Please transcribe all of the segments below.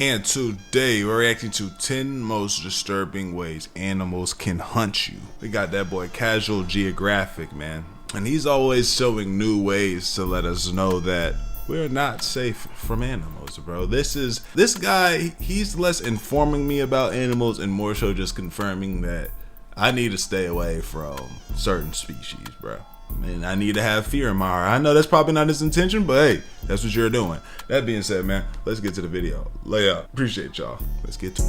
And today we're reacting to 10 most disturbing ways animals can hunt you. We got that boy Casual Geographic, man. And he's always showing new ways to let us know that we're not safe from animals, bro. This guy, he's less informing me about animals and more so just confirming that I need to stay away from certain species, bro. And I need to have fear in my heart. I know that's probably not his intention, but hey, that's what you're doing. That being said, man, let's get to the video. Lay up. Appreciate y'all. Let's get to it.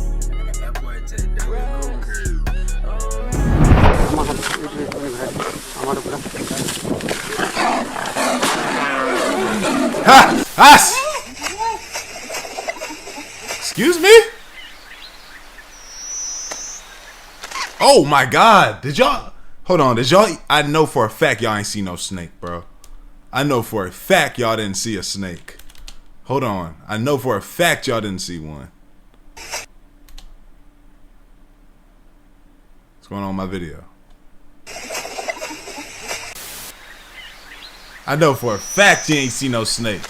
Ha! Us! Excuse me? Oh my God! Did y'all? Hold on, did y'all? I know for a fact y'all ain't see no snake, bro. I know for a fact y'all didn't see a snake. Hold on, I know for a fact y'all didn't see one. What's going on in my video? I know for a fact you ain't see no snake.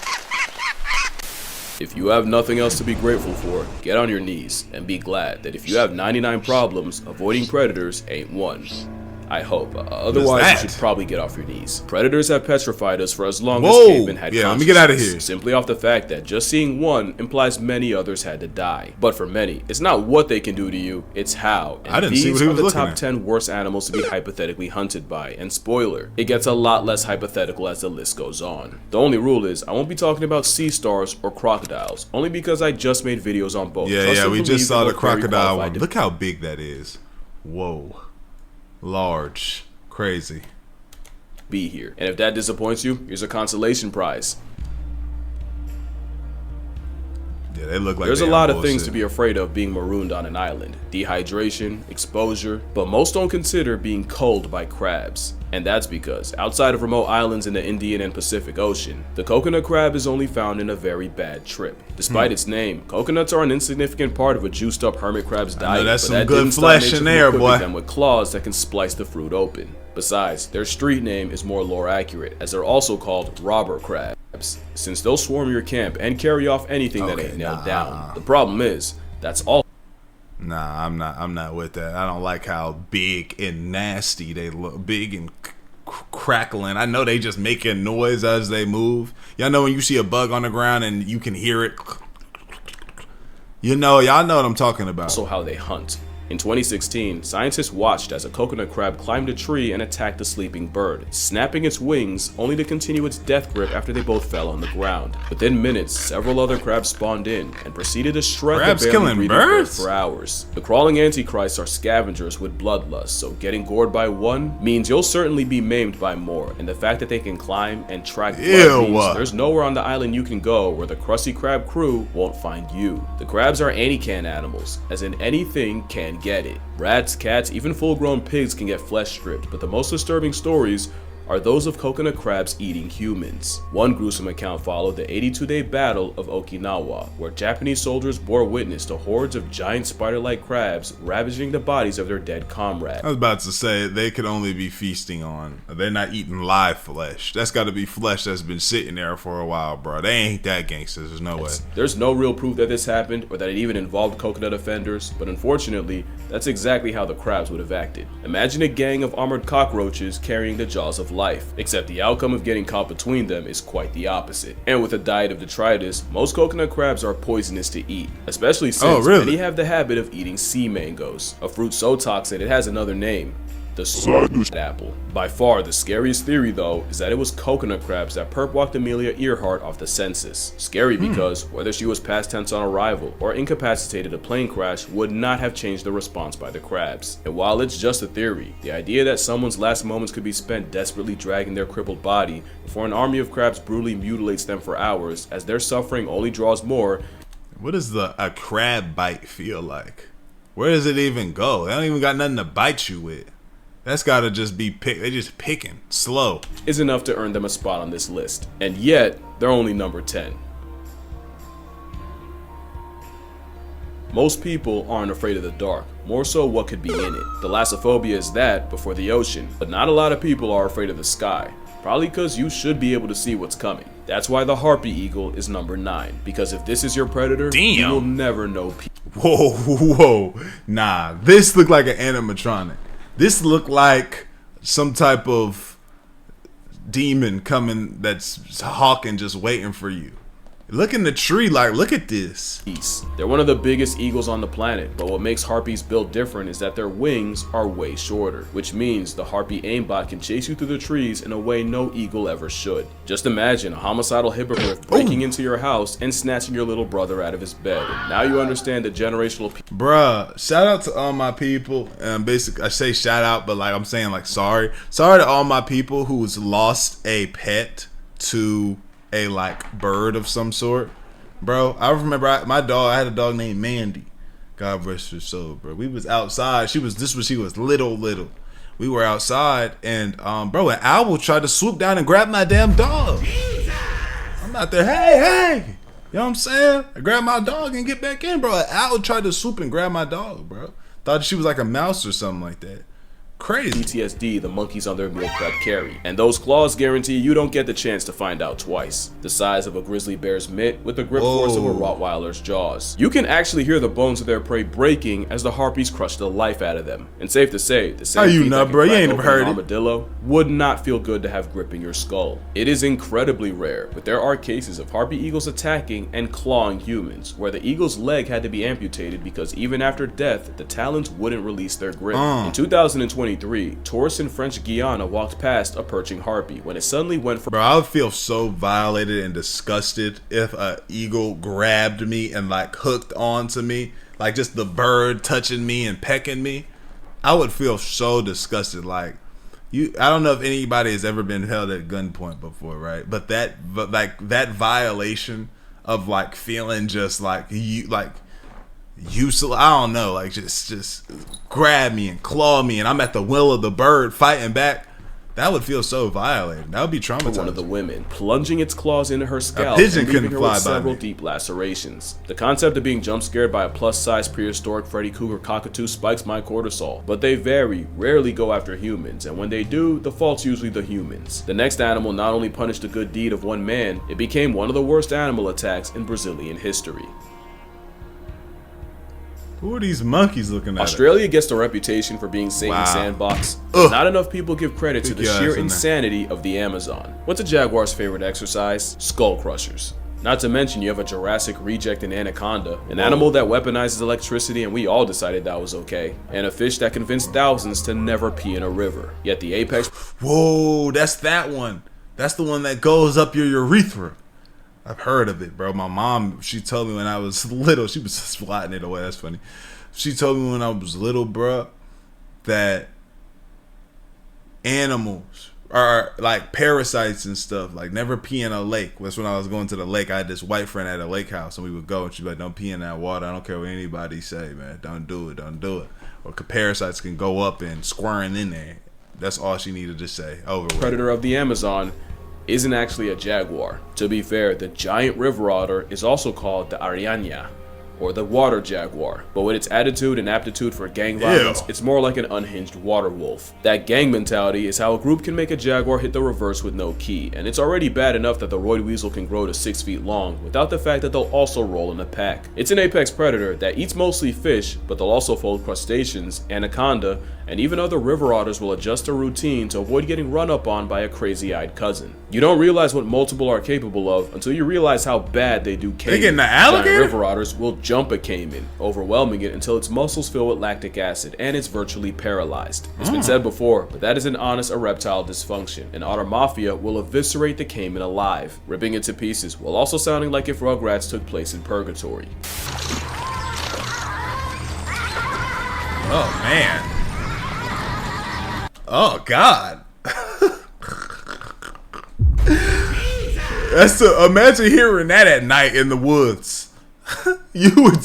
If you have nothing else to be grateful for, get on your knees and be glad that if you have 99 problems, avoiding predators ain't one. I hope. Otherwise, you should probably get off your knees. Predators have petrified us for as long as cavemen had consciousness. Let me get out of here. Simply off the fact that just seeing one implies many others had to die. But for many, it's not what they can do to you, it's how. And I didn't see what he was these are the looking top at. 10 worst animals to be hypothetically hunted by. And spoiler, it gets a lot less hypothetical as the list goes on. The only rule is, I won't be talking about sea stars or crocodiles, only because I just made videos on both. Yeah, we just saw the crocodile one. Look how big that is. Whoa. Large. Crazy. Be here. And if that disappoints you, here's a consolation prize. Yeah, they look like there's a lot of things to be afraid of being marooned on an island. Dehydration, exposure, but most don't consider being culled by crabs. And that's because, outside of remote islands in the Indian and Pacific Ocean, the coconut crab is only found in a very bad trip. Despite its name, coconuts are an insignificant part of a juiced up hermit crab's diet, that's but some that good didn't stop flesh nature in from there, equipping boy. them with claws that can splice the fruit open. Besides, their street name is more lore accurate, as they're also called robber crabs, since they'll swarm your camp and carry off anything that ain't nailed down. The problem is, that's all. Nah, I'm not with that. I don't like how big and nasty they look. Big and crackling. I know they just making noise as they move. Y'all know when you see a bug on the ground and you can hear it. You know, y'all know what I'm talking about. Also how they hunt. In 2016, scientists watched as a coconut crab climbed a tree and attacked a sleeping bird, snapping its wings only to continue its death grip after they both fell on the ground. Within minutes, several other crabs spawned in and proceeded to shred the barely breathing bird for hours. The crawling antichrists are scavengers with bloodlust, so getting gored by one means you'll certainly be maimed by more, and the fact that they can climb and track blood means there's nowhere on the island you can go where the Krusty Krab crew won't find you. The crabs are any-can animals, as in anything can get it. Rats, cats, even full-grown pigs can get flesh stripped, but the most disturbing stories are those of coconut crabs eating humans. One gruesome account followed the 82-day Battle of Okinawa, where Japanese soldiers bore witness to hordes of giant spider-like crabs ravaging the bodies of their dead comrades. I was about to say, they could only be feasting on, they're not eating live flesh. That's got to be flesh that's been sitting there for a while, bro. They ain't that gangsters, there's no way. There's no real proof that this happened or that it even involved coconut offenders, but unfortunately, that's exactly how the crabs would have acted. Imagine a gang of armored cockroaches carrying the jaws of life, except the outcome of getting caught between them is quite the opposite. And with a diet of detritus, most coconut crabs are poisonous to eat, especially since many have the habit of eating sea mangoes, a fruit so toxic it has another name: the side apple. By far the scariest theory though is that it was coconut crabs that perp-walked Amelia Earhart off the census. Scary because whether she was past tense on arrival or incapacitated a plane crash would not have changed the response by the crabs. And while it's just a theory, the idea that someone's last moments could be spent desperately dragging their crippled body before an army of crabs brutally mutilates them for hours as their suffering only draws more. What does a crab bite feel like? Where does it even go? They don't even got nothing to bite you with. That's gotta just be they just picking slow. Is enough to earn them a spot on this list. And yet, they're only number 10. Most people aren't afraid of the dark, more so what could be in it. Thalassophobia is that before the ocean, but not a lot of people are afraid of the sky. Probably because you should be able to see what's coming. That's why the harpy eagle is number 9, because if this is your predator, Damn. you will never know peace. Whoa. Nah, this looked like an animatronic. This looked like some type of demon coming that's hawking, just waiting for you. Look in the tree, like, look at this. They're one of the biggest eagles on the planet, but what makes harpies built different is that their wings are way shorter, which means the harpy aimbot can chase you through the trees in a way no eagle ever should. Just imagine a homicidal hippogriff breaking into your house and snatching your little brother out of his bed. And now you understand the generational. Bruh, shout out to all my people. And basically, I say shout out, but like I'm saying, like, sorry to all my people who's lost a pet to a like bird of some sort, bro. I remember I had a dog named Mandy. God rest her soul, bro. We was outside. She was little. We were outside, and bro, an owl tried to swoop down and grab my damn dog. I'm out there, hey, you know what I'm saying? I grabbed my dog and get back in, bro. An owl tried to swoop and grab my dog, bro. Thought she was like a mouse or something like that. Crazy. PTSD the monkeys on their meal prep carry, and those claws guarantee you don't get the chance to find out twice. The size of a grizzly bear's mitt with the grip force of a Rottweiler's jaws. You can actually hear the bones of their prey breaking as the harpies crush the life out of them. And safe to say, the same feet that can bro? You crack ain't open heard an it. armadillo would not feel good to have gripping your skull. It is incredibly rare, but there are cases of harpy eagles attacking and clawing humans, where the eagle's leg had to be amputated because even after death, the talons wouldn't release their grip. In 2023, tourists in French Guiana walked past a perching harpy when it suddenly went from— Bro, I would feel so violated and disgusted if an eagle grabbed me and like hooked onto me, like just the bird touching me and pecking me. I would feel so disgusted. Like, I don't know if anybody has ever been held at gunpoint before, right? But that violation of like feeling just like useless, I don't know, like just grab me and claw me and I'm at the will of the bird fighting back. That would feel so violating. That would be traumatizing. one of the women, plunging its claws into her scalp pigeon and leaving couldn't her fly with by several me. deep lacerations. The concept of being jump scared by a plus-size prehistoric Freddy Krueger cockatoo spikes my cortisol, but they rarely go after humans, and when they do, the fault's usually the humans. The next animal not only punished the good deed of one man, it became one of the worst animal attacks in Brazilian history. Who are these monkeys looking at? Australia gets the reputation for being Satan's sandbox, but not enough people give credit to the sheer insanity of the Amazon. What's a jaguar's favorite exercise? Skull crushers. Not to mention you have a Jurassic reject in anaconda, an animal that weaponizes electricity and we all decided that was okay, and a fish that convinced thousands to never pee in a river. Yet the apex— Whoa, that's that one. That's the one that goes up your urethra. I've heard of it, bro. My mom, she told me when I was little, she was swatting it away. That's funny. She told me when I was little, bro, that animals are like parasites and stuff. Like never pee in a lake. That's when I was going to the lake. I had this white friend at a lake house, and we would go, and she'd be like, "Don't pee in that water. I don't care what anybody say, man. Don't do it. Don't do it." Or parasites can go up and squirring in there. That's all she needed to say. Over with. predator of the Amazon isn't actually a jaguar. To be fair, the giant river otter is also called the Ariana, or the water jaguar, but with its attitude and aptitude for gang violence, it's more like an unhinged water wolf. That gang mentality is how a group can make a jaguar hit the reverse with no key, and it's already bad enough that the roid weasel can grow to 6 feet long without the fact that they'll also roll in a pack. It's an apex predator that eats mostly fish, but they'll also fold crustaceans, anaconda, and even other river otters will adjust their routine to avoid getting run up on by a crazy-eyed cousin. You don't realize what multiple are capable of until you realize how bad they do caiman. They getting the alligator? Giant river otters will jump a caiman, overwhelming it until its muscles fill with lactic acid and it's virtually paralyzed. It's been said before, but that isn't honest erectile dysfunction. An otter mafia will eviscerate the caiman alive, ripping it to pieces, while also sounding like if Rugrats took place in purgatory. Oh man. Oh God. Imagine hearing that at night in the woods. you would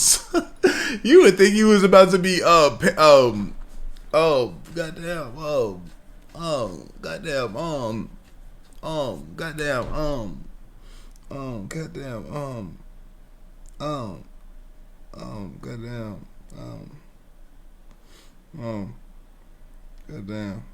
think you was about to be goddamn goddamn goddamn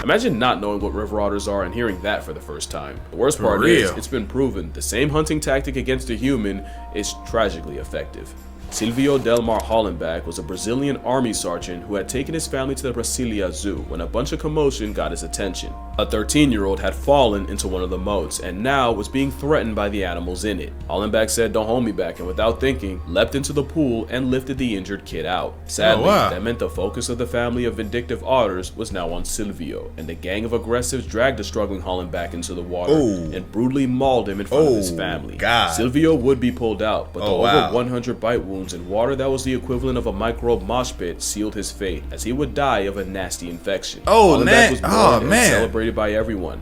Imagine not knowing what river otters are and hearing that for the first time. The worst part real. is, it's been proven the same hunting tactic against a human is tragically effective. Silvio Delmar Hollenbach was a Brazilian army sergeant who had taken his family to the Brasilia Zoo when a bunch of commotion got his attention. A 13-year-old had fallen into one of the moats and now was being threatened by the animals in it. Hollenbach said, "Don't hold me back," and without thinking, leapt into the pool and lifted the injured kid out. Sadly, that meant the focus of the family of vindictive otters was now on Silvio, and the gang of aggressives dragged the struggling Hollenbach into the water and brutally mauled him in front of his family. Silvio would be pulled out, but the over 100 bite wounds in water that was the equivalent of a microbe mosh pit sealed his fate, as he would die of a nasty infection. Hollenbach was mourned and celebrated by everyone,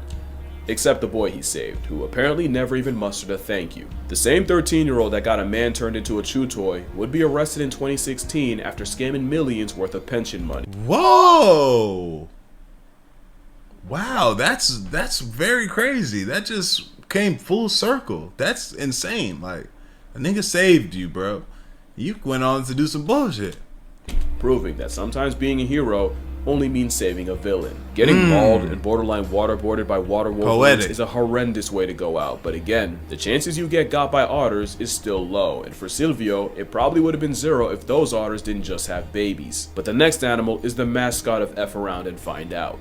except the boy he saved, who apparently never even mustered a thank you. The same 13-year-old that got a man turned into a chew toy would be arrested in 2016 after scamming millions worth of pension money. Whoa! Wow, that's very crazy. That just came full circle. That's insane. Like, a nigga saved you, bro. You went on to do some bullshit. Proving that sometimes being a hero only means saving a villain. Getting mauled and borderline waterboarded by water wolves is a horrendous way to go out, but again, the chances you get got by otters is still low, and for Silvio, it probably would have been zero if those otters didn't just have babies. But the next animal is the mascot of F Around and Find Out.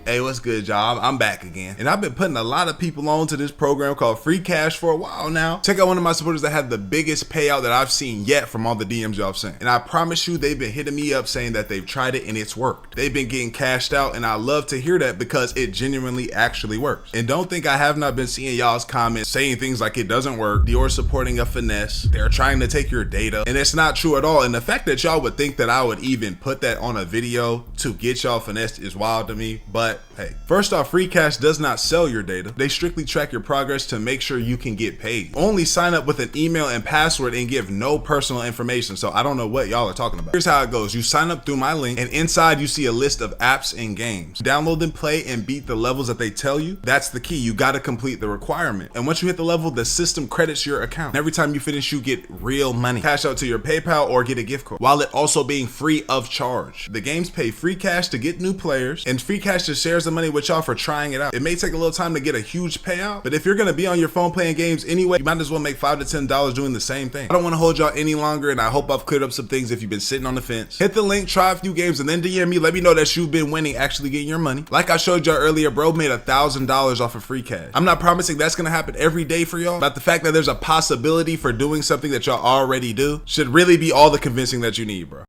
Hey, what's good, y'all? I'm back again. And I've been putting a lot of people on to this program called Free Cash for a while now. Check out one of my supporters that had the biggest payout that I've seen yet from all the DMs y'all have sent. And I promise you, they've been hitting me up saying that they've tried it and it's worked. They've been getting cashed out, and I love to hear that because it genuinely actually works. And don't think I have not been seeing y'all's comments saying things like it doesn't work, Dior supporting a finesse, they're trying to take your data, and it's not true at all. And the fact that y'all would think that I would even put that on a video to get y'all finessed is wild to me. But hey, first off, Free Cash does not sell your data. They strictly track your progress to make sure you can get paid. Only sign up with an email and password and give no personal information. So I don't know what y'all are talking about. Here's how it goes. You sign up through my link, and inside you see a list of apps and games. Download them, play, and beat the levels that they tell you. That's the key. You got to complete the requirement. And once you hit the level, the system credits your account. And every time you finish, you get real money. Cash out to your PayPal or get a gift card, while it also being free of charge. The games pay Free Cash to get new players, and Free Cash just shares the money with y'all for trying it out. It may take a little time to get a huge payout, but if you're gonna be on your phone playing games anyway, you might as well make $5 to $10 doing the same thing. I don't want to hold y'all any longer, and I hope I've cleared up some things if you've been sitting on the fence. Hit the link, try a few games, and then DM me. Let me know that you've been winning, actually getting your money. Like I showed y'all earlier, bro made $1,000 off of Free Cash. I'm not promising that's gonna happen every day for y'all, but the fact that there's a possibility for doing something that y'all already do should really be all the convincing that you need, bro.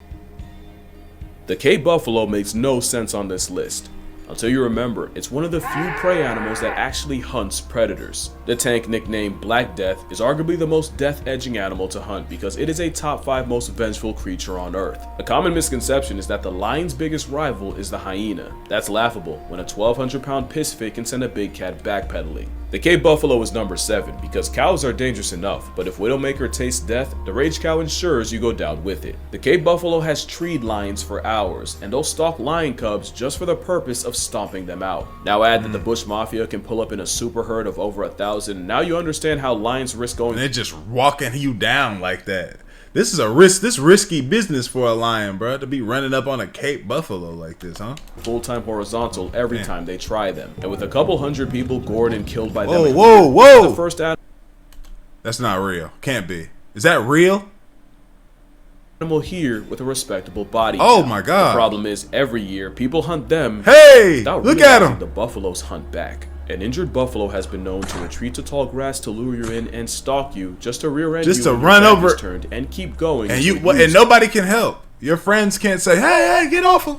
The Cape buffalo makes no sense on this list, until you remember it's one of the few prey animals that actually hunts predators. The tank, nicknamed Black Death, is arguably the most death-edging animal to hunt because it is a top 5 most vengeful creature on Earth. A common misconception is that the lion's biggest rival is the hyena. That's laughable when a 1,200-pound piss fit can send a big cat backpedaling. The Cape buffalo is number 7 because cows are dangerous enough, but if Widowmaker tastes death, the rage cow ensures you go down with it. The Cape buffalo has treed lions for hours, and they'll stalk lion cubs just for the purpose of stomping them out. Now add that the bush mafia can pull up in a super herd of over 1,000, now you understand how lions risk going. And they're just walking you down like that. This is a risky business for a lion, bro, to be running up on a Cape buffalo like this, huh? Full-time horizontal every time they try them. And with a couple hundred people gored and killed by them, whoa! The first That's not real. Can't be. Is that real? animal here with a respectable body. Oh my god. The problem is every year people hunt them. Hey, without look at them. The buffaloes hunt back. An injured buffalo has been known to retreat to tall grass to lure you in and stalk you just to rear end you, just to run over, turned, and keep going. And and nobody can help. Your friends can't say, "Hey, get off him."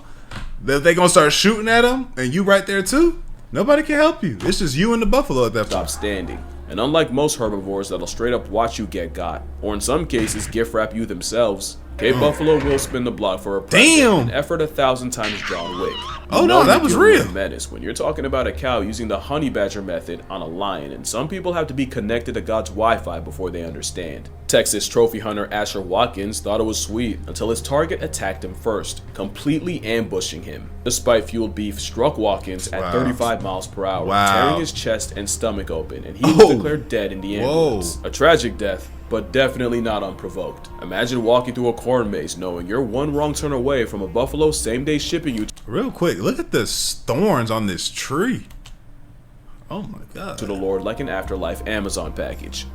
They gonna start shooting at him, and you right there too. Nobody can help you. It's just you and the buffalo at that point. Stop standing. And unlike most herbivores that'll straight up watch you get got, or in some cases gift wrap you themselves, Cape buffalo will spin the block for a present, an effort 1,000 times John Wick. Oh no, that was real. Menace when you're talking about a cow using the honey badger method on a lion, and some people have to be connected to God's Wi-Fi before they understand. Texas trophy hunter Asher Watkins thought it was sweet until his target attacked him first, completely ambushing him. The spite-fueled beef struck Watkins at 35 miles per hour, tearing his chest and stomach open, and he was declared dead in the ambulance. A tragic death, but definitely not unprovoked. Imagine walking through a corn maze knowing you're one wrong turn away from a buffalo same-day shipping you Real quick, look at the thorns on this tree. Oh my god. To the Lord like an afterlife Amazon package.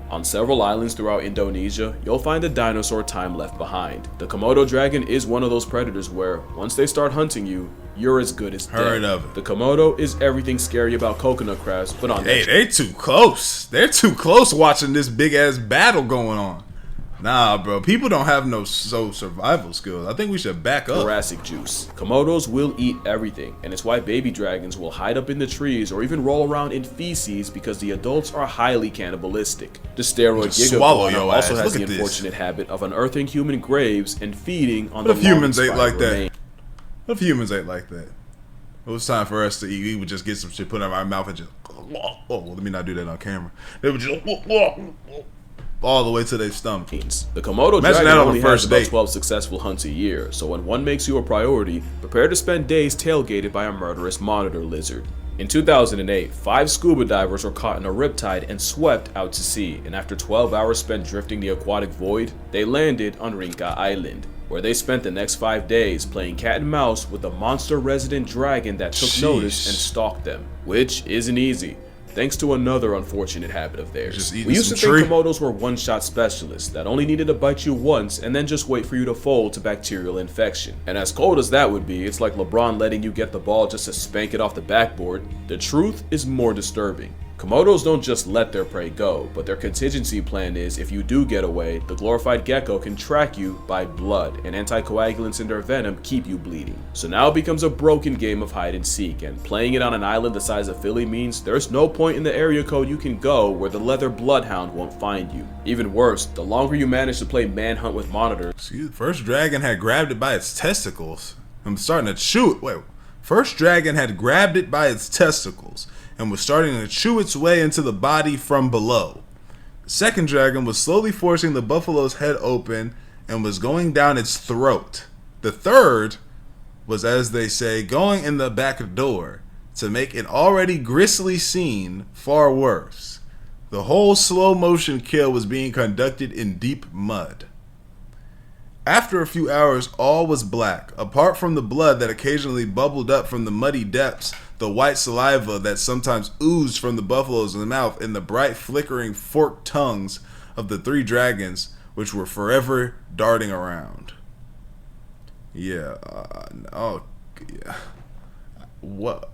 On several islands throughout Indonesia, you'll find a dinosaur time left behind. The Komodo dragon is one of those predators where, once they start hunting you, you're as good as dead. Heard of it. The Komodo is everything scary about coconut crabs, but on Hey, they too close. They're too close watching this big ass battle going on. Nah, bro. People don't have no survival skills. I think we should back up. Jurassic juice. Komodos will eat everything, and it's why baby dragons will hide up in the trees or even roll around in feces because the adults are highly cannibalistic. The steroid giga also has the unfortunate habit of unearthing human graves and feeding on the What if humans ate like that? What if humans ate like that? It was time for us to eat. We would just get some shit put in our mouth and just... Oh, well, let me not do that on camera. They would just... all the way to their stomach. The Komodo dragon only has about 12 successful hunts a year, so when one makes you a priority, prepare to spend days tailgated by a murderous monitor lizard. In 2008, 5 scuba divers were caught in a riptide and swept out to sea, and after 12 hours spent drifting the aquatic void, they landed on Rinca Island, where they spent the next 5 days playing cat and mouse with the monster resident dragon that took notice and stalked them, which isn't easy, thanks to another unfortunate habit of theirs. We used to think Komodos were one-shot specialists that only needed to bite you once and then just wait for you to fold to bacterial infection. And as cold as that would be, it's like LeBron letting you get the ball just to spank it off the backboard. The truth is more disturbing. Komodos don't just let their prey go, but their contingency plan is if you do get away, the glorified gecko can track you by blood, and anticoagulants in their venom keep you bleeding. So now it becomes a broken game of hide and seek, and playing it on an island the size of Philly means there's no point in the area code you can go where the leather bloodhound won't find you. Even worse, the longer you manage to play manhunt with monitors... See, the first dragon had grabbed it by its testicles. I'm starting to chew it. Wait, first dragon had grabbed it by its testicles and was starting to chew its way into the body from below. The second dragon was slowly forcing the buffalo's head open and was going down its throat. The third was, as they say, going in the back door to make an already grisly scene far worse. The whole slow motion kill was being conducted in deep mud. After a few hours, all was black. Apart from the blood that occasionally bubbled up from the muddy depths, the white saliva that sometimes oozed from the buffalo's mouth, and the bright flickering forked tongues of the 3 dragons, which were forever darting around. Yeah, what?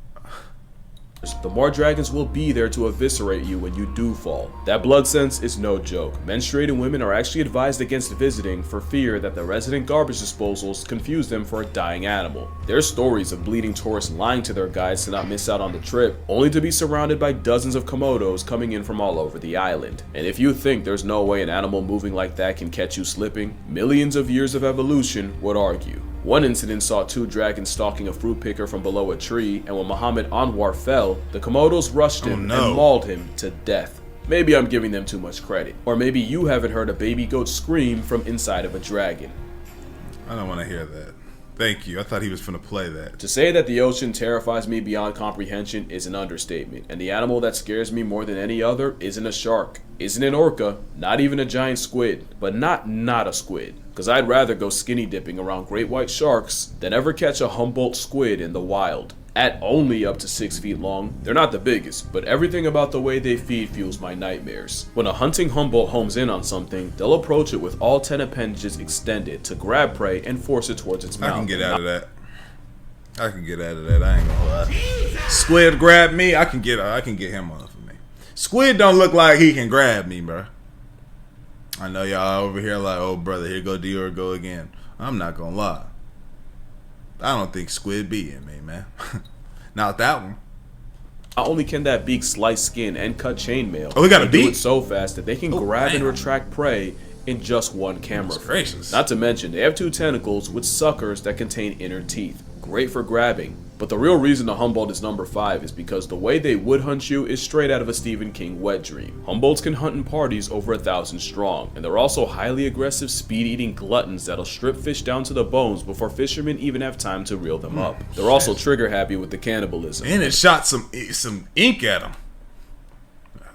The more dragons will be there to eviscerate you when you do fall. That blood sense is no joke. Menstruating women are actually advised against visiting for fear that the resident garbage disposals confuse them for a dying animal. There's stories of bleeding tourists lying to their guides to not miss out on the trip, only to be surrounded by dozens of Komodos coming in from all over the island. And if you think there's no way an animal moving like that can catch you slipping, millions of years of evolution would argue. One incident saw 2 dragons stalking a fruit picker from below a tree, and when Muhammad Anwar fell, the Komodos rushed him and mauled him to death. Maybe I'm giving them too much credit. Or maybe you haven't heard a baby goat scream from inside of a dragon. I don't want to hear that. Thank you. I thought he was finna play that. To say that the ocean terrifies me beyond comprehension is an understatement, and the animal that scares me more than any other isn't a shark, isn't an orca, not even a giant squid, but not a squid. Cause I'd rather go skinny dipping around great white sharks than ever catch a Humboldt squid in the wild. At only up to 6 feet long, they're not the biggest, but everything about the way they feed fuels my nightmares. When a hunting Humboldt homes in on something, they'll approach it with all 10 appendages extended to grab prey and force it towards its mouth. I can get out of that. I ain't gonna lie. Squid grab me, I can get him off of me. Squid don't look like he can grab me, bro. I know y'all over here like, oh brother, here go Dior go again. I'm not gonna lie. I don't think squid beating me, man. Not that one. Not only can that beak slice skin and cut chainmail, we got a beak. Do it so fast that they can grab and retract prey in just one camera frame. Not to mention, they have 2 tentacles with suckers that contain inner teeth. Great for grabbing. But the real reason the Humboldt is number 5 is because the way they would hunt you is straight out of a Stephen King wet dream. Humboldts can hunt in parties over 1,000 strong, and they're also highly aggressive speed-eating gluttons that'll strip fish down to the bones before fishermen even have time to reel them up. They're also trigger happy with the cannibalism. And it shot some ink at them.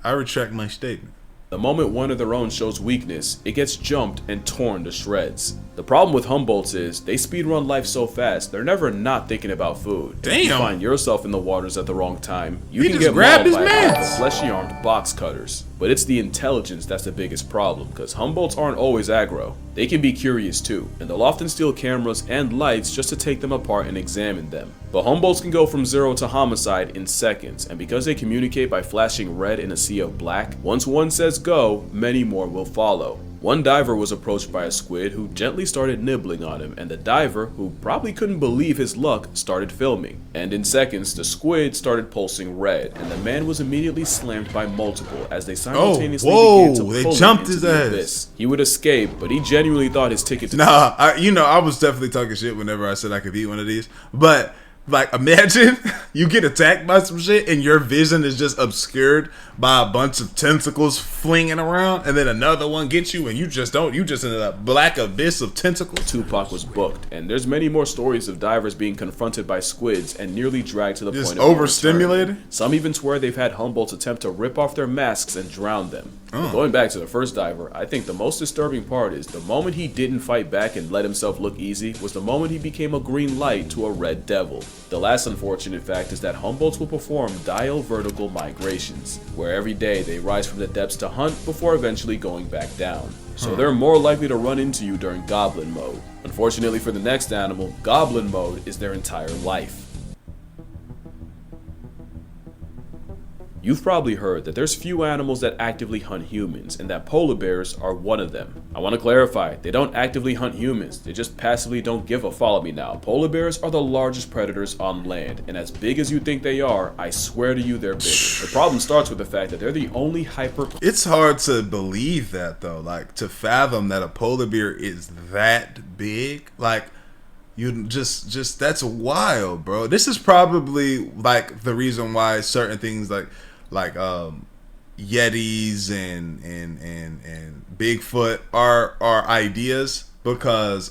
I retract my statement. The moment one of their own shows weakness, it gets jumped and torn to shreds. The problem with Humboldts is they speedrun life so fast, they're never not thinking about food. Damn. If you find yourself in the waters at the wrong time, you He can just get grabbed mauled his by a pack mans. of fleshy-armed box cutters. But it's the intelligence that's the biggest problem, because Humboldts aren't always aggro. They can be curious too, and they'll often steal cameras and lights just to take them apart and examine them. But Humboldts can go from 0 to homicide in seconds, and because they communicate by flashing red in a sea of black, once one says go, many more will follow. One diver was approached by a squid who gently started nibbling on him, and the diver, who probably couldn't believe his luck, started filming. And in seconds, the squid started pulsing red, and the man was immediately slammed by multiple as they simultaneously began to they pull him jumped into his the ass. abyss. He would escape, but he genuinely thought his ticket to Nah, I was definitely talking shit whenever I said I could eat one of these. But like, imagine you get attacked by some shit and your vision is just obscured by a bunch of tentacles flinging around, and then another one gets you, and you just in a black abyss of tentacles. Tupac was booked, and there's many more stories of divers being confronted by squids and nearly dragged to the Just point of no overstimulated? return. Some even swear they've had Humboldts attempt to rip off their masks and drown them. But going back to the first diver, I think the most disturbing part is the moment he didn't fight back and let himself look easy was the moment he became a green light to a red devil. The last unfortunate fact is that Humboldts will perform diel vertical migrations, where every day they rise from the depths to hunt before eventually going back down. So they're more likely to run into you during goblin mode. Unfortunately for the next animal, goblin mode is their entire life. You've probably heard that there's few animals that actively hunt humans, and that polar bears are one of them. I want to clarify, they don't actively hunt humans, they just passively don't give a follow me now. Polar bears are the largest predators on land, and as big as you think they are, I swear to you they're bigger. The problem starts with the fact that they're the only hyper... It's hard to believe that though, like to fathom that a polar bear is that big. Like, you just that's wild, bro. This is probably like the reason why certain things like Yetis and Bigfoot are ideas, because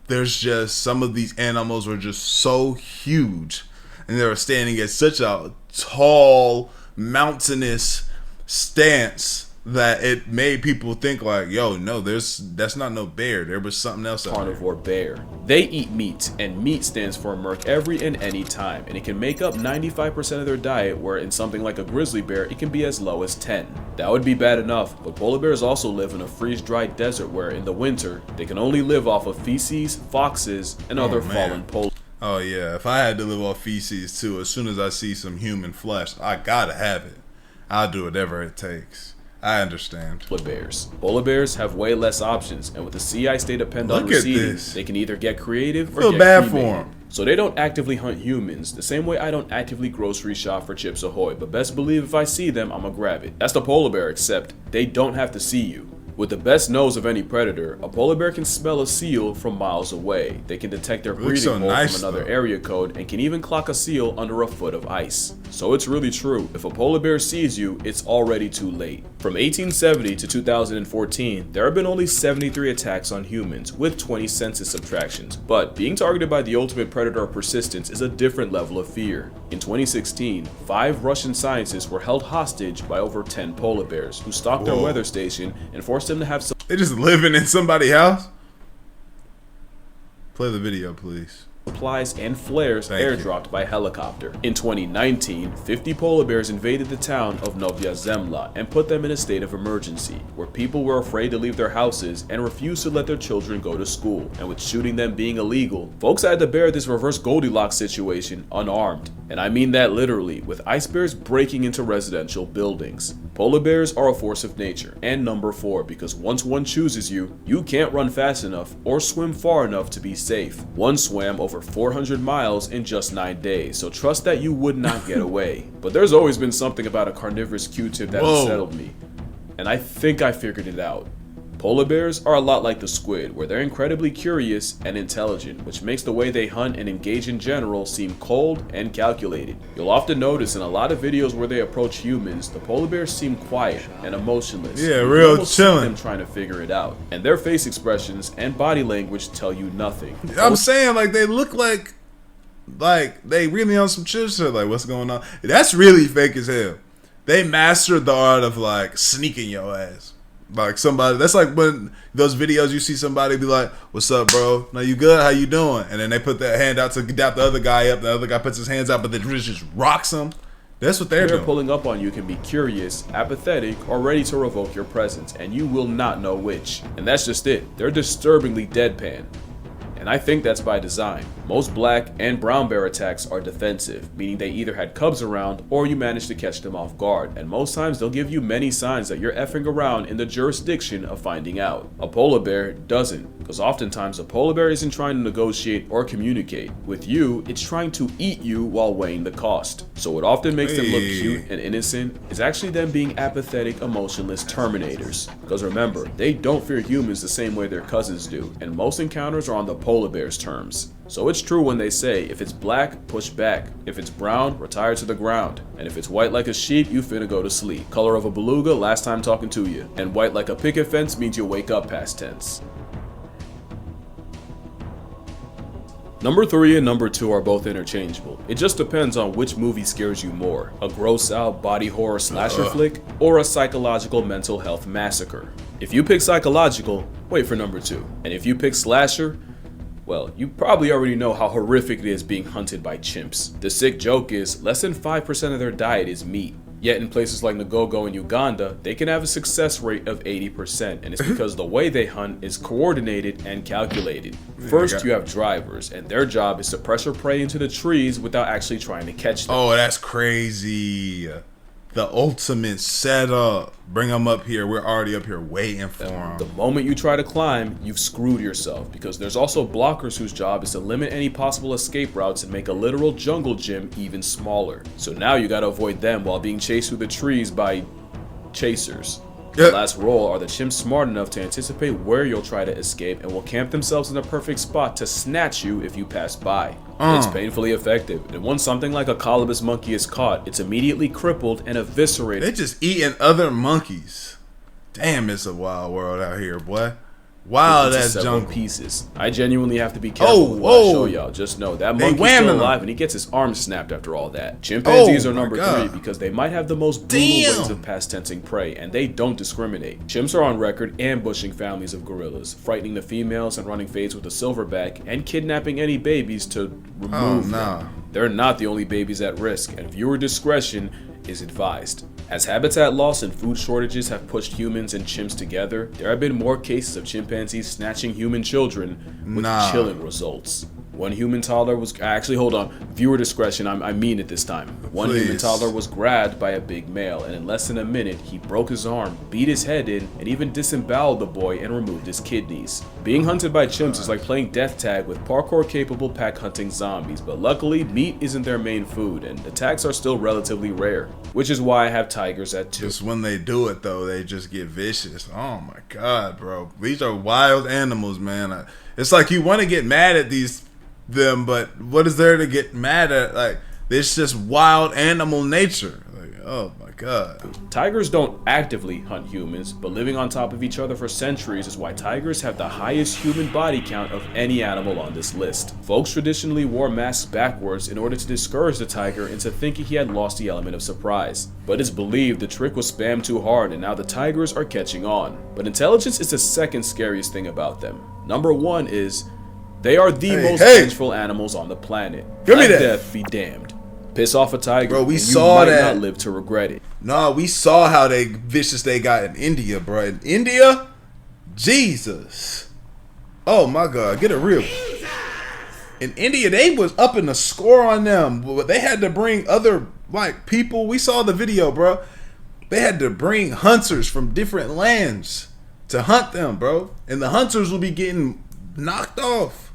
there's just some of these animals were just so huge, and they were standing at such a tall, mountainous stance that it made people think like, yo, no, that's not no bear. There was something else out there. Carnivore bear. They eat meat, and meat stands for merc every and any time, and it can make up 95% of their diet, where in something like a grizzly bear, it can be as low as 10. That would be bad enough, but polar bears also live in a freeze-dried desert where in the winter, they can only live off of feces, foxes, and other fallen polar. Oh yeah, if I had to live off feces too, as soon as I see some human flesh, I gotta have it. I'll do whatever it takes. I understand. Bears. Polar bears have way less options, and with the sea ice they depend on Look at receding, this. they can either get creative or Feel get bad for cremated. 'em. So they don't actively hunt humans, the same way I don't actively grocery shop for Chips Ahoy, but best believe if I see them, I'ma grab it. That's the polar bear, except they don't have to see you. With the best nose of any predator, a polar bear can smell a seal from miles away. They can detect their looks breeding so hole nice, from another though. area code and can even clock a seal under a foot of ice. So it's really true, if a polar bear sees you, it's already too late. From 1870 to 2014, there have been only 73 attacks on humans, with 20 census subtractions, but being targeted by the ultimate predator of persistence is a different level of fear. In 2016, 5 Russian scientists were held hostage by over 10 polar bears, who stalked their Whoa. weather station and forced them to have some They just living in somebody's house? Play the video, please. supplies and flares Thank you. airdropped by helicopter. In 2019, 50 polar bears invaded the town of Novaya Zemlya and put them in a state of emergency, where people were afraid to leave their houses and refused to let their children go to school. And with shooting them being illegal, folks had to bear this reverse Goldilocks situation unarmed. And I mean that literally, with ice bears breaking into residential buildings. Polar bears are a force of nature, and number 4, because once one chooses you, you can't run fast enough or swim far enough to be safe. One swam over 400 miles in just 9 days, so trust that you would not get away. But there's always been something about a carnivorous Q-tip that Whoa. unsettled me, and I think I figured it out. Polar bears are a lot like the squid, where they're incredibly curious and intelligent, which makes the way they hunt and engage in general seem cold and calculated. You'll often notice in a lot of videos where they approach humans, the polar bears seem quiet and emotionless. Yeah, You can real almost see chilling. them trying to figure it out, and their face expressions and body language tell you nothing. I'm saying, like, they look like they really on some chill shit. Like, what's going on? That's really fake as hell. they mastered the art of like sneaking your ass. Like somebody, that's like when those videos you see somebody be like, "What's up, bro? Now you good? How you doing?" And then they put their hand out to dap the other guy up. The other guy puts his hands out, but then just rocks him. That's what they're doing. Pulling up on you can be curious, apathetic, or ready to revoke your presence, and you will not know which. And that's just it. They're disturbingly deadpan. And I think that's by design. Most black and brown bear attacks are defensive, meaning they either had cubs around or you managed to catch them off guard, and most times they'll give you many signs that you're effing around in the jurisdiction of finding out. A polar bear doesn't, because oftentimes a polar bear isn't trying to negotiate or communicate. With you, it's trying to eat you while weighing the cost. So what often makes them look cute and innocent is actually them being apathetic, emotionless terminators. Because remember, they don't fear humans the same way their cousins do, and most encounters are on the polar bear's terms. So it's true when they say, if it's black, push back. If it's brown, retire to the ground. And if it's white like a sheep, you finna go to sleep. Color of a beluga, last time talking to you. And white like a picket fence means you'll wake up past tense. Number 3 and number 2 are both interchangeable. It just depends on which movie scares you more. A gross out body horror slasher flick, or a psychological mental health massacre. If you pick psychological, wait for number 2. And if you pick slasher, well, you probably already know how horrific it is being hunted by chimps. The sick joke is, less than 5% of their diet is meat. Yet in places like Ngogo and Uganda, they can have a success rate of 80%, and it's because the way they hunt is coordinated and calculated. First, you have drivers, and their job is to pressure prey into the trees without actually trying to catch them. Oh, that's crazy. The ultimate setup. Bring them up here. We're already up here waiting for them. The moment you try to climb, you've screwed yourself, because there's also blockers whose job is to limit any possible escape routes and make a literal jungle gym even smaller. So now you gotta avoid them while being chased through the trees by chasers. The last role are the chimps smart enough to anticipate where you'll try to escape and will camp themselves in the perfect spot to snatch you if you pass by. It's painfully effective, and once something like a colobus monkey is caught, it's immediately crippled and eviscerated. They just eating other monkeys. Damn, it's a wild world out here, boy. Wild ass jungle pieces. I genuinely have to be careful with what I show y'all. Just know that monkey's still alive and he gets his arm snapped after all that. Chimpanzees are number 3 because they might have the most brutal ways of past tensing prey, and they don't discriminate. Chimps are on record ambushing families of gorillas, frightening the females and running fades with a silverback, and kidnapping any babies to remove them. They're not the only babies at risk, and viewer discretion is advised. As habitat loss and food shortages have pushed humans and chimps together, there have been more cases of chimpanzees snatching human children with chilling results. One human toddler was viewer discretion, I mean it this time. One human toddler was grabbed by a big male, and in less than a minute, he broke his arm, beat his head in, and even disemboweled the boy and removed his kidneys. Being hunted by chimps is like playing death tag with parkour-capable pack-hunting zombies, but luckily, meat isn't their main food, and attacks are still relatively rare, which is why I have tigers at 2. Just when they do it, though, they just get vicious. Oh my God, bro. These are wild animals, man. It's like you want to get mad at them, but what is there to get mad at? Like, it's just wild animal nature. Like, oh my God. Tigers don't actively hunt humans, but living on top of each other for centuries is why tigers have the highest human body count of any animal on this list. Folks traditionally wore masks backwards in order to discourage the tiger into thinking he had lost the element of surprise. But it's believed the trick was spammed too hard, and now the tigers are catching on. But intelligence is the second scariest thing about them. Number 1 is they are the most vengeful animals on the planet. Give me that. Death be damned. Piss off a tiger, bro. We and saw you might that. not live to regret it. No, we saw how vicious they got in India, bro. In India, Jesus. Oh my God, get it real. In India, they was up in the score on them, but they had to bring other people. We saw the video, bro. They had to bring hunters from different lands to hunt them, bro, and the hunters will be getting knocked off.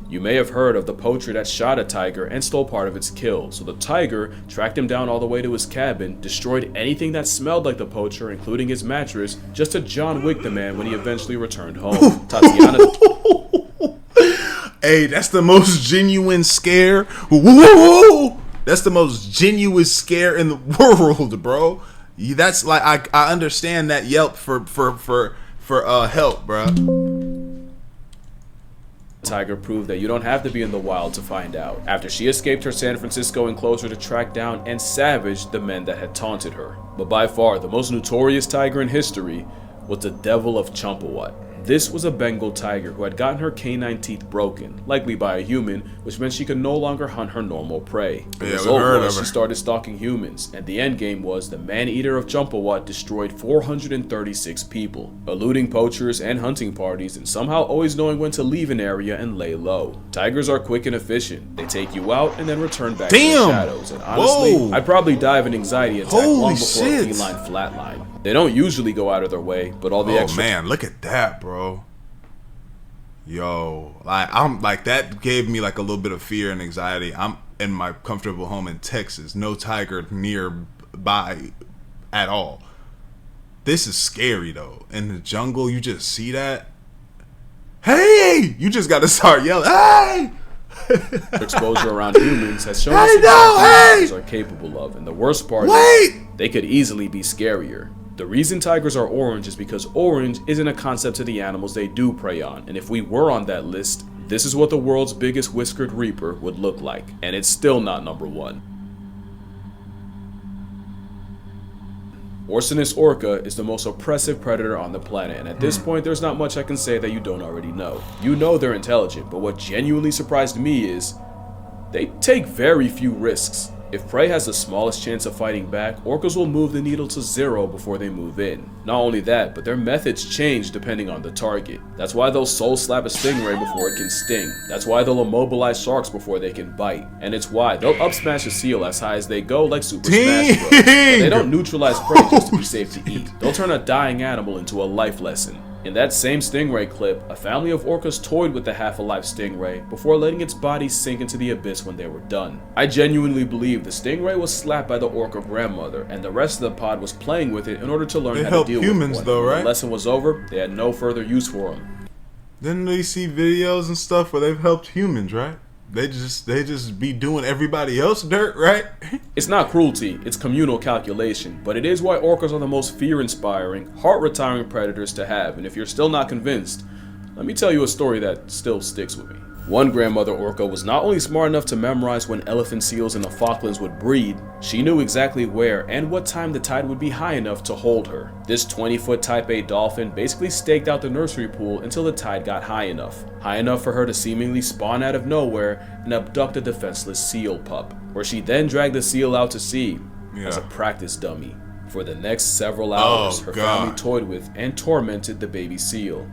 You may have heard of the poacher that shot a tiger and stole part of its kill, so the tiger tracked him down all the way to his cabin, destroyed anything that smelled like the poacher, including his mattress, just to John Wick the man when he eventually returned home. Tatiana. Hey, that's the most genuine scare. That's the most genuine scare in the world, bro. That's like I understand that Yelp for help, bro. Tiger proved that you don't have to be in the wild to find out, after she escaped her San Francisco enclosure to track down and savage the men that had taunted her. But by far, the most notorious tiger in history was the Devil of Champawat. This was a Bengal tiger who had gotten her canine teeth broken, likely by a human, which meant she could no longer hunt her normal prey. The result was she started stalking humans, and the endgame was the man-eater of Champawat destroyed 436 people, eluding poachers and hunting parties and somehow always knowing when to leave an area and lay low. Tigers are quick and efficient. They take you out and then return back to the shadows, and honestly, I'd probably die of an anxiety attack long before a feline flatline. They don't usually go out of their way, but all the extra— Oh man, look at that, bro. Yo, I'm like, that gave me like a little bit of fear and anxiety. I'm in my comfortable home in Texas, no tiger nearby at all. This is scary though. In the jungle, you just see that. Hey, you just got to start yelling. Hey. Exposure around humans has shown us what tigers are capable of, and the worst part is they could easily be scarier. The reason tigers are orange is because orange isn't a concept to the animals they do prey on, and if we were on that list, this is what the world's biggest whiskered reaper would look like, and it's still not number one. Orcinus orca is the most oppressive predator on the planet, and at this point there's not much I can say that you don't already know. You know they're intelligent, but what genuinely surprised me is they take very few risks. If prey has the smallest chance of fighting back, orcas will move the needle to 0 before they move in. Not only that, but their methods change depending on the target. That's why they'll soul slap a stingray before it can sting. That's why they'll immobilize sharks before they can bite. And it's why they'll up smash a seal as high as they go like Super Smash Bros. But they don't neutralize prey just to be safe to eat. They'll turn a dying animal into a life lesson. In that same stingray clip, a family of orcas toyed with the half-alive stingray before letting its body sink into the abyss when they were done. I genuinely believe the stingray was slapped by the orca grandmother, and the rest of the pod was playing with it in order to learn how to deal with one. When the lesson was over, they had no further use for them. Didn't they see videos and stuff where they've helped humans, right? They just be doing everybody else dirt, right? It's not cruelty, it's communal calculation, but it is why orcas are the most fear-inspiring, heart-retiring predators to have, and if you're still not convinced, let me tell you a story that still sticks with me. One grandmother orca was not only smart enough to memorize when elephant seals in the Falklands would breed, she knew exactly where and what time the tide would be high enough to hold her. This 20-foot Type A dolphin basically staked out the nursery pool until the tide got high enough for her to seemingly spawn out of nowhere and abduct a defenseless seal pup, where she then dragged the seal out to sea as a practice dummy. For the next several hours, her family toyed with and tormented the baby seal,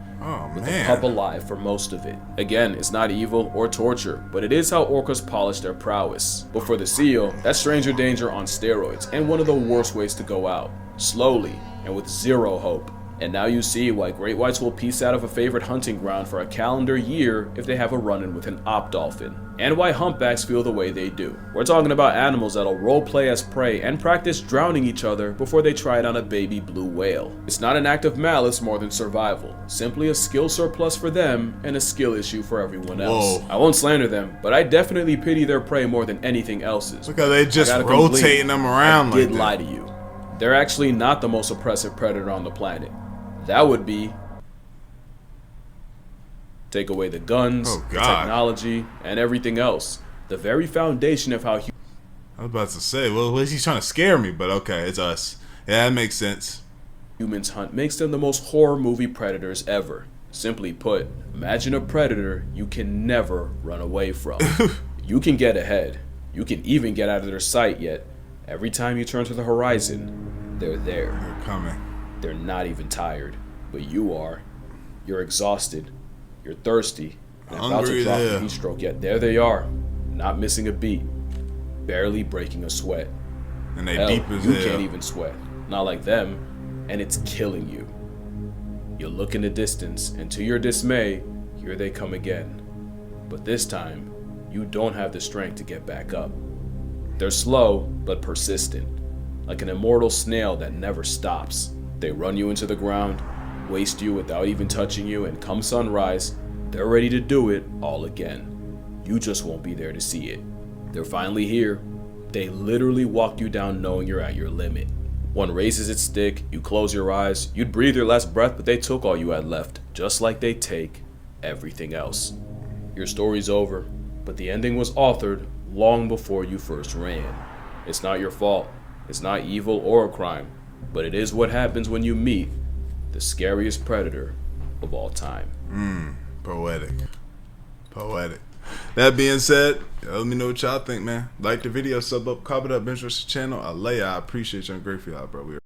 with the pup alive for most of it. Again, it's not evil or torture, but it is how orcas polish their prowess. But for the seal, that's stranger danger on steroids, and one of the worst ways to go out. Slowly, and with zero hope. And now you see why great whites will piece out of a favorite hunting ground for a calendar year if they have a run-in with an op dolphin. And why humpbacks feel the way they do. We're talking about animals that'll roleplay as prey and practice drowning each other before they try it on a baby blue whale. It's not an act of malice more than survival. Simply a skill surplus for them and a skill issue for everyone else. I won't slander them, but I definitely pity their prey more than anything else's. Look how they just rotating them around like that. I did lie to you. They're actually not the most oppressive predator on the planet. That would be take away the guns, the technology, and everything else. The very foundation of how I was about to say, well, he's trying to scare me, but okay, it's us. Yeah, that makes sense. Humans hunt makes them the most horror movie predators ever. Simply put, imagine a predator you can never run away from. You can get ahead. You can even get out of their sight, yet every time you turn to the horizon, they're there. They're coming. They're not even tired, but you are. You're exhausted. You're thirsty. And about to drop a heat stroke, yet there they are, not missing a beat, barely breaking a sweat. And they deep as hell. You can't even sweat. Not like them, and it's killing you. You look in the distance, and to your dismay, here they come again. But this time, you don't have the strength to get back up. They're slow, but persistent, like an immortal snail that never stops. They run you into the ground, waste you without even touching you, and come sunrise, they're ready to do it all again. You just won't be there to see it. They're finally here. They literally walk you down knowing you're at your limit. One raises its stick, you close your eyes, you'd breathe your last breath, but they took all you had left, just like they take everything else. Your story's over, but the ending was authored long before you first ran. It's not your fault. It's not evil or a crime, but it is what happens when you meet the scariest predator of all time. Poetic. Poetic. That being said, let me know what y'all think, man. Like the video, sub up, comment up, interest the channel. I appreciate you. I'm grateful, y'all, bro.